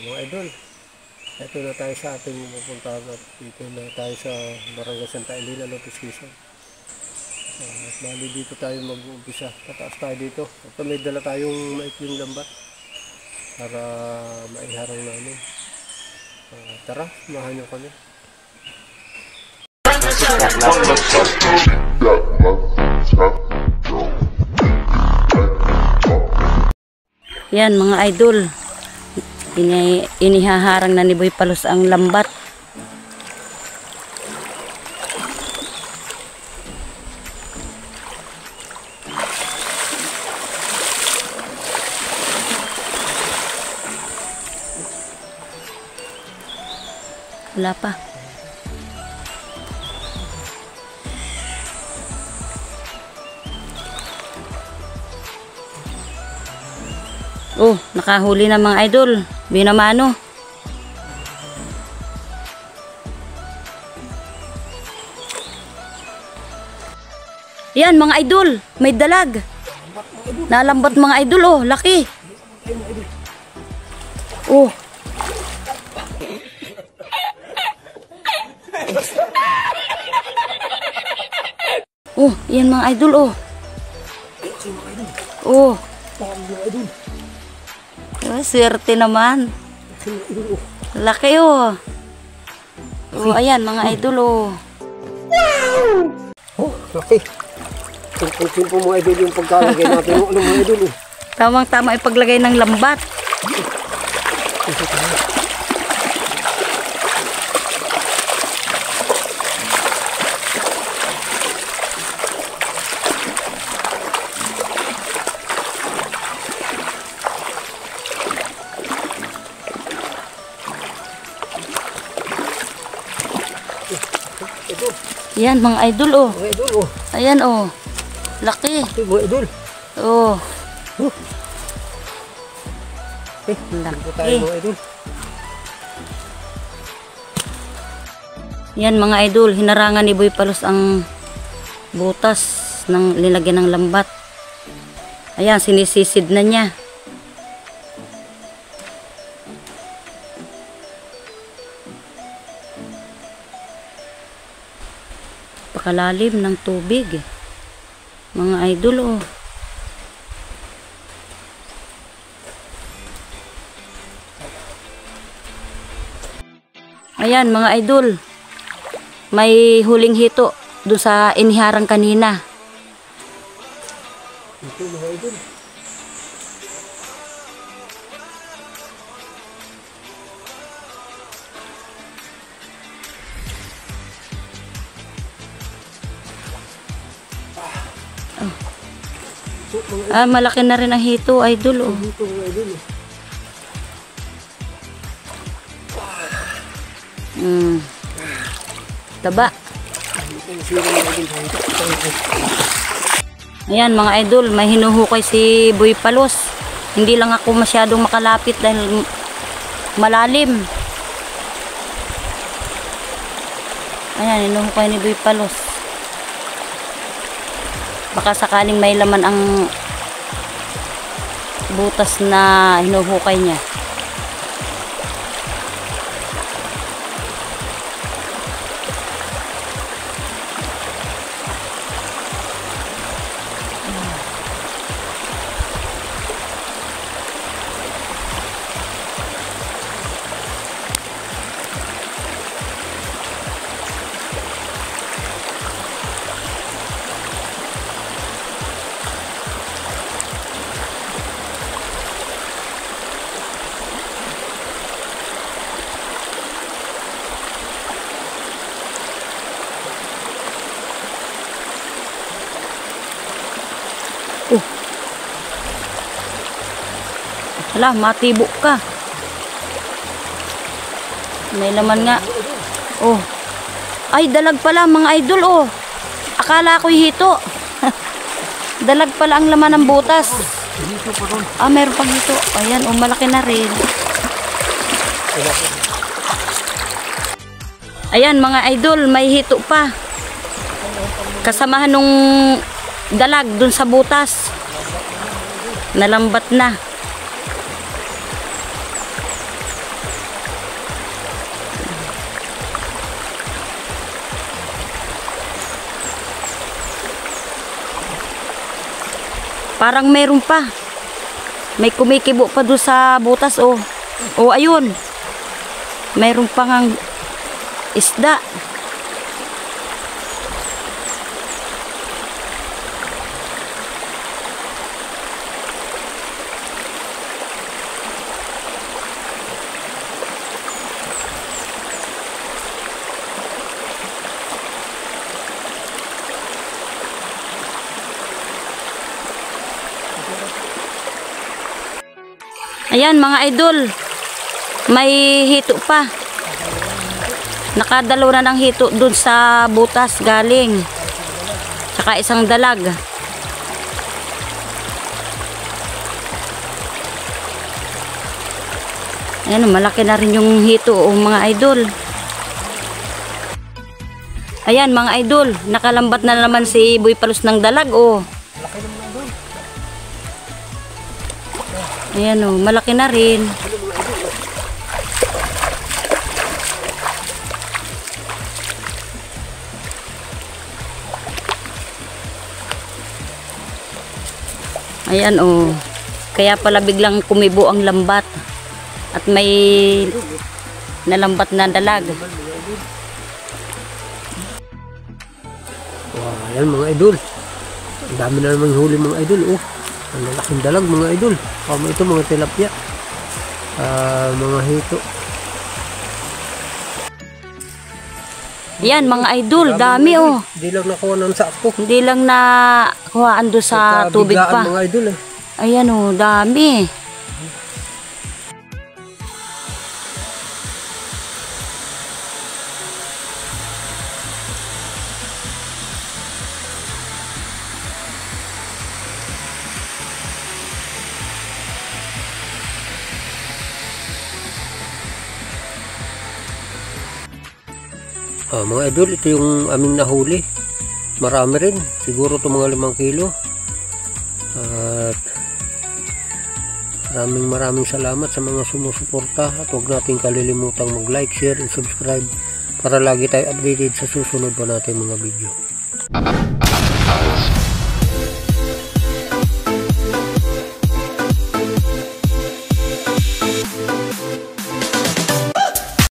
Mga idol, ito na tayo sa ating pupuntahan at dito na tayo sa Barangay Santa Elena, Lopez Quezon. At bali dito tayo mag-uumpisa. Tataas tayo dito. At may dala tayong maikling lambat para maiharang namin. Tara, samahan nyo kami. Yan mga idol, inihaharang na ni Boy Palos ang lambat. Wala pa. Oh, nakahuli na mga idol. Binamano. Yan mga idol, may dalag. Nalambat mga idol, oh, laki. Oh. Oh, yan mga idol, oh. Oh. Oh, swerte naman. Laki, oh. Oh, ayan mga idol, oh. Oh, laki. Tingin po mga idol yung pagkalagay natin. Ano mga idol, oh. Tamang-tama ipaglagay ng lambat. Yan mga idol, oh. Mga idol, oh. Ayan, oh. Laki. Ito mga idol. Oh. Laki tayo mga idol. Yan mga idol, hinarangan ni Boy Palos ang butas ng linagyan ng lambat. Ayan, sinisisid na niya. Pakalalim ng tubig, mga idol, oh. Ayan mga idol, may huling hito doon sa iniharang kanina. Ito mga idol. Ah, malaki na rin ang hito, idol, oh. Ito mga idol, oh. Taba. Ayan mga idol, may hinuhukay si Boy Palos. Hindi lang ako masyadong makalapit dahil malalim. Ayan, hinuhukay ni Boy Palos. Baka sakaling may laman ang butas na hinuhukay niya. Hala, matibo ka. May laman nga. Oh. Ay, dalag pala mga idol, oh. Akala ko'y hito. Dalag pala ang laman ng butas. Ah, meron pang hito. Ayan, oh, malaki na rin. Ayan mga idol, may hito pa. Kasamahan nung dalag dun sa butas. Nalambat na. Parang meron pa. May kumikibo pa doon sa butas, oh. Oh, ayun. Meron pa ngang isda. Ayan mga idol, may hito pa. Nakadalaw na ng hito dun sa butas galing. Tsaka isang dalag. Ayan, malaki na rin yung hito mga idol. Ayan mga idol, nakalambat na naman si Boy Palos ng dalag Ayan malaki na rin. Ayan kaya pala biglang kumibo ang lambat at may nalambat na dalag. Wow, ayan mga idol. Ang dami na namang huli mga idol. Ang laking dalag mga idol. Ito mga tilapia. Mga hito. Yan mga idol, dami Hindi lang nakuha ng sakto. Hindi lang nakuhaan doon sa tubig pa. Mga idol Ayan dami. Mga idol, ito yung aming nahuli. Marami rin. Siguro ito mga 5 kilo. At maraming salamat sa mga sumusuporta. At huwag natin kalilimutang mag-like, share, and subscribe para lagi tayo updated sa susunod pa natin mga video.